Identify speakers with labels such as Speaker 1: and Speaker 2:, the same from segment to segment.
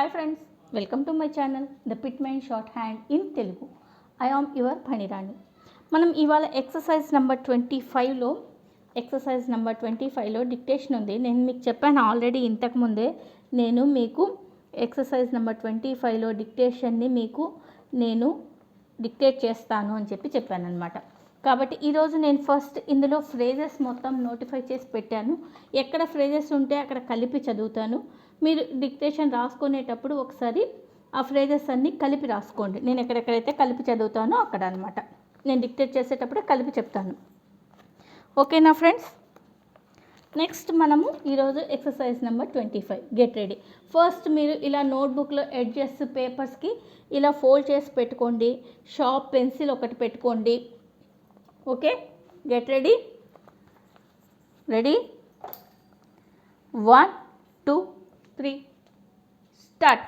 Speaker 1: Hi friends, welcome to my channel the Pitman shorthand in Telugu. I am your Phanirani. మనం ఇవాళ exercise number 25లో dictation ఉంది. నేను మీకు చెప్పాను ఆల్రెడీ ఇంతకుముందే. నేను మీకు ఎక్సర్సైజ్ నెంబర్ 25లో డిక్టేషన్ని మీకు నేను డిక్టేట్ చేస్తాను అని చెప్పాను అనమాట. కాబట్టి ఈరోజు నేను ఫస్ట్ ఇందులో ఫ్రేజెస్ మొత్తం నోటిఫై చేసి పెట్టాను. ఎక్కడ ఫ్రేజెస్ ఉంటే అక్కడ కలిపి చదువుతాను. మీరు డిక్టేషన్ రాసుకునేటప్పుడు ఒకసారి ఆ ఫ్రేజెస్ అన్నీ కలిపి రాసుకోండి. నేను ఎక్కడెక్కడైతే కలిపి చదువుతానో అక్కడ అనమాట. నేను డిక్టేట్ చేసేటప్పుడే కలిపి చెప్తాను. ఓకేనా ఫ్రెండ్స్? నెక్స్ట్ మనము ఈరోజు exercise number 25 get ready. First మీరు ఇలా నోట్బుక్లో ఎడ్జెస్ పేపర్స్కి ఇలా ఫోల్డ్ చేసి పెట్టుకోండి. షార్ప్ పెన్సిల్ ఒకటి పెట్టుకోండి. Okay, get ready. Ready? 1 2 3 start.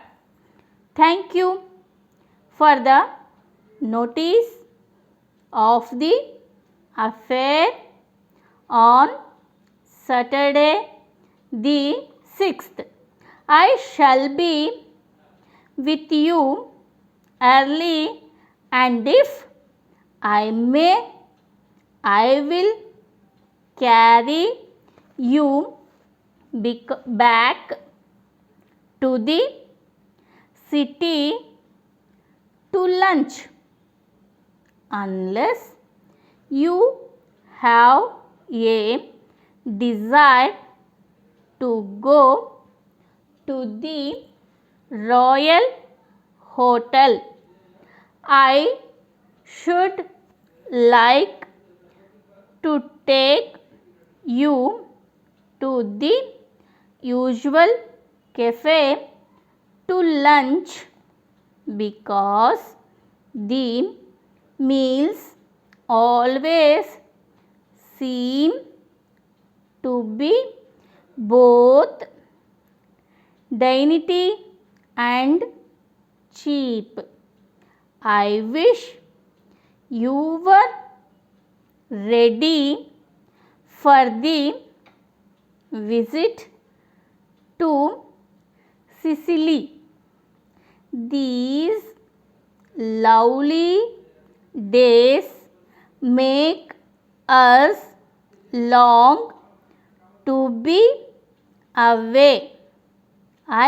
Speaker 1: Thank you for the notice of the affair on Saturday the 6th. I shall be with you early, and if I may, I will carry you back to the city to lunch, unless you have a desire to go to the Royal Hotel. I should like to take you to the usual cafe to lunch, because the meals always seem to be both dainty and cheap. I wish you were ready for the visit to Sicily. These lovely days make us long to be away.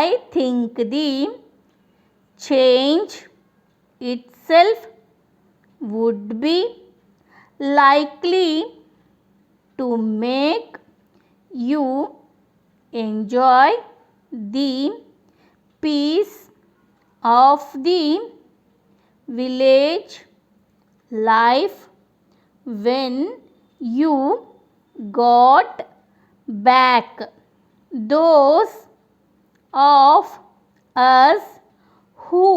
Speaker 1: I think the change itself would be likely to make you enjoy the peace of the village life when you got back. Those of us who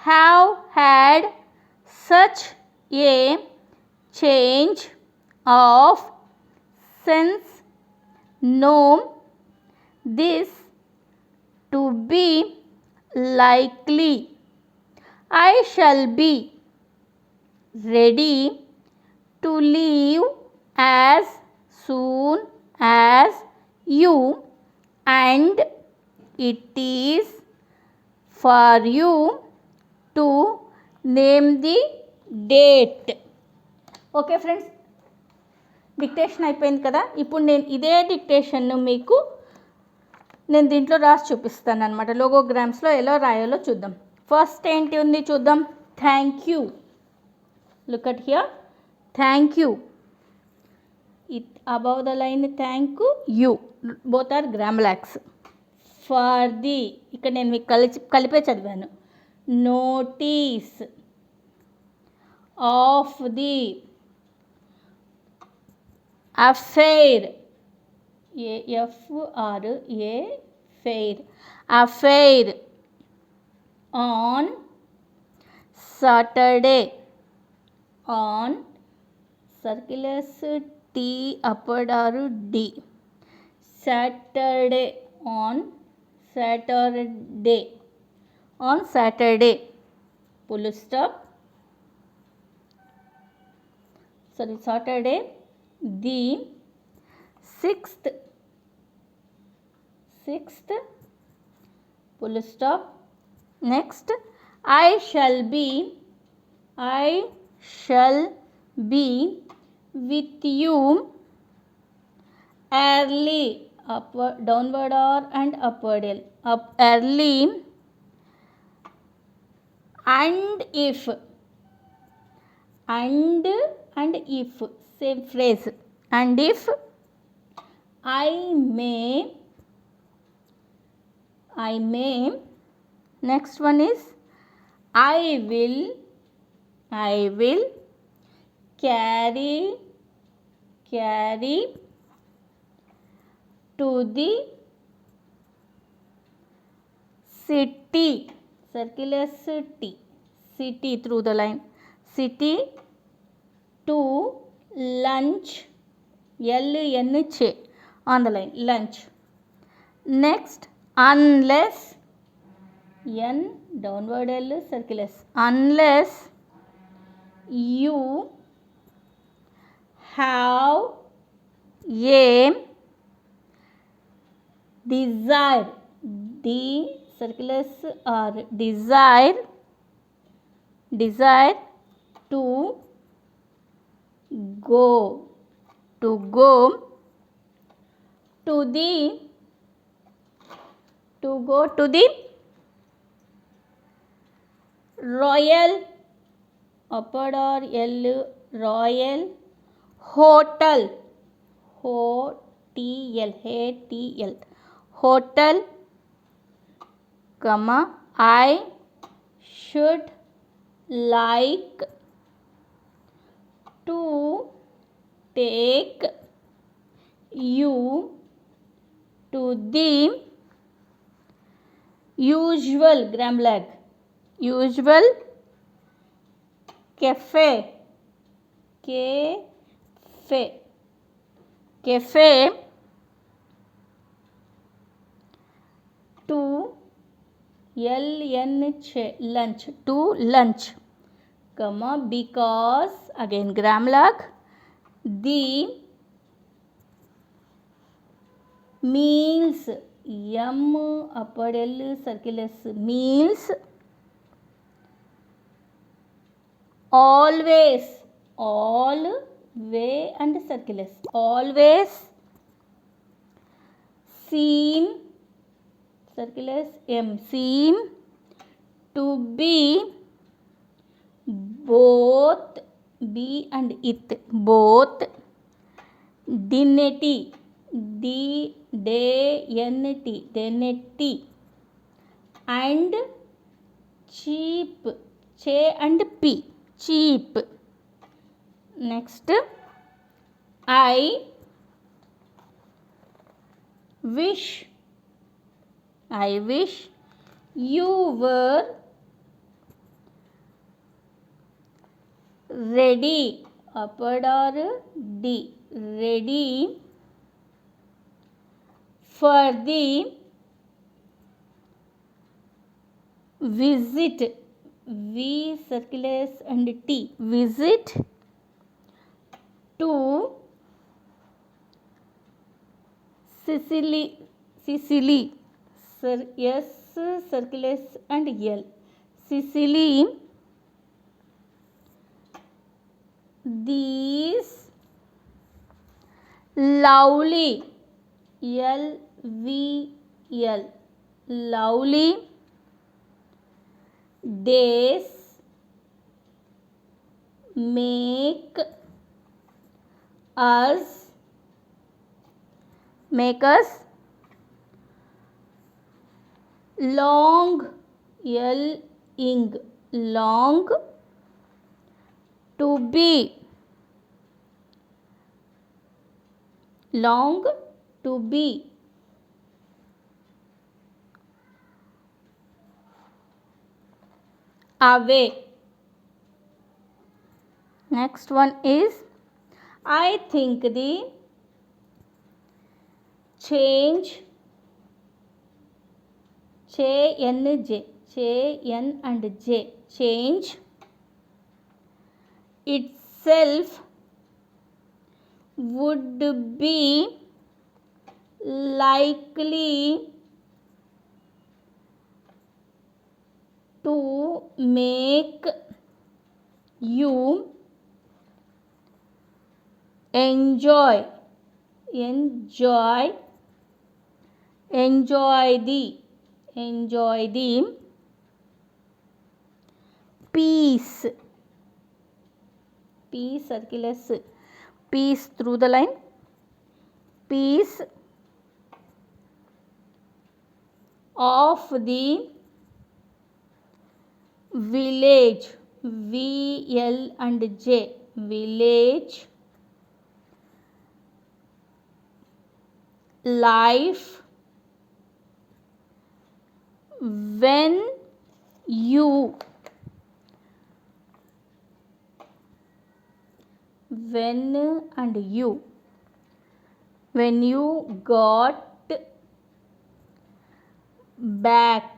Speaker 1: have had such a change of sense know this to be likely. I shall be ready to leave as soon as you, and it is for you to name the date. Okay friends, dictation అయిపోయింది కదా. ఇప్పుడు నేను ఇదే డిక్టేషన్ను మీకు నేను దీంట్లో రాసి చూపిస్తాను అనమాట. లోగోగ్రామ్స్లో ఎలా రాయాలో చూద్దాం. ఫస్ట్ ఏంటి ఉంది చూద్దాం. Thank you. Look at here. Thank you. It above the line thank you. Both are grammalogues. For the, ఇక్కడ నేను మీకు కలిపే చదివాను. Notice of the affair, A-F-R-A, fair, affair on Saturday, on circulars T upper arrow D, Saturday, on Saturday, on Saturday, full stop, sorry, Saturday the 6th full stop. Next, I shall be with you early, upward, downward R and upward L, up early, and if, and if, same phrase, and if I may, next one is I will carry to the city, circular city through the line, city to lunch, L-N-C on the line, lunch. Next, unless, N downward L, circle S, unless you have a desire, D circle S or desire to go to the Royal, upward or L, Royal Hotel, H-T-L, hotel, comma, I should like to take you to the usual, Gramlag, usual cafe to lunch, to lunch, comma, because, again Gramlag, the meals, M upward L circle S, meals always, all way and circle S, always seem, circle S, M, seem to be both, B and it, both dignity, D-D-N-T, and cheap, Ch and P, cheap. Next, I wish you were ready, upward or D, ready for the visit, V circle S and T, visit to Sicily, S circle S and L, Sicily, these lovely, L-V-L, lovely days make us long, L-ing, long to be away. Next one is I think the change, N and J, change itself would be likely to make you enjoy the peace circle S, peace through the line, peace of the village, VL and J, village life when you got back,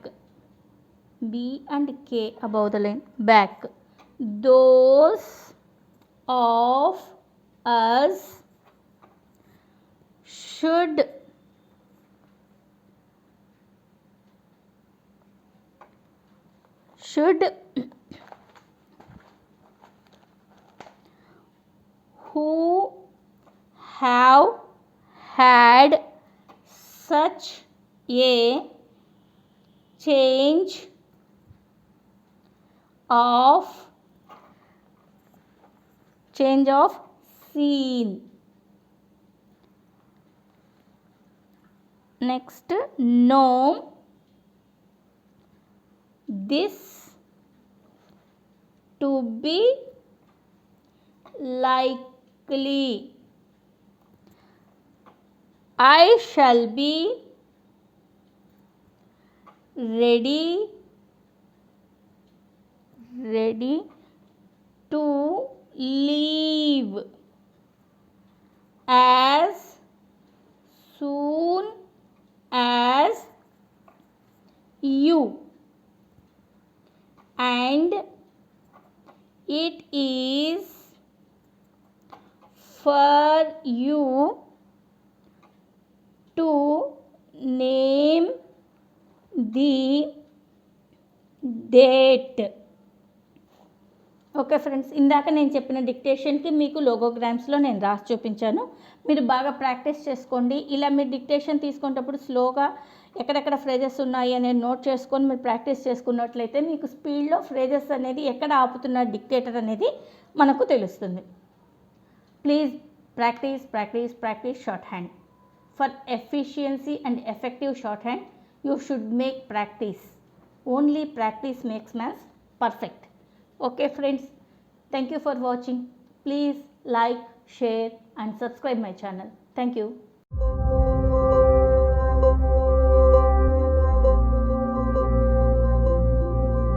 Speaker 1: B and K above the line, back. Those of us should who have had such a change of scene. Next, know this to be likely. I shall be ready to leave as soon as you, and it is for you to name the date. Okay friends, ఇందాక నేను చెప్పిన డిక్టేషన్కి మీకు లోగోగ్రామ్స్లో నేను రాసి చూపించాను. మీరు బాగా practice చేసుకోండి. ఇలా మీరు డిక్టేషన్ తీసుకునేటప్పుడు స్లోగా ఎక్కడెక్కడ ఫ్రేజెస్ ఉన్నాయి అనేది నోట్ చేసుకొని మీరు ప్రాక్టీస్ చేసుకున్నట్లయితే మీకు స్పీడ్లో ఫ్రేజెస్ అనేది ఎక్కడ ఆపుతున్న డిక్టేటర్ అనేది మనకు తెలుస్తుంది. Please practice short hand. For efficiency and effective short hand you should make practice. Only practice makes maths perfect. Okay friends, thank you for watching. Please like, share and subscribe my channel. Thank you.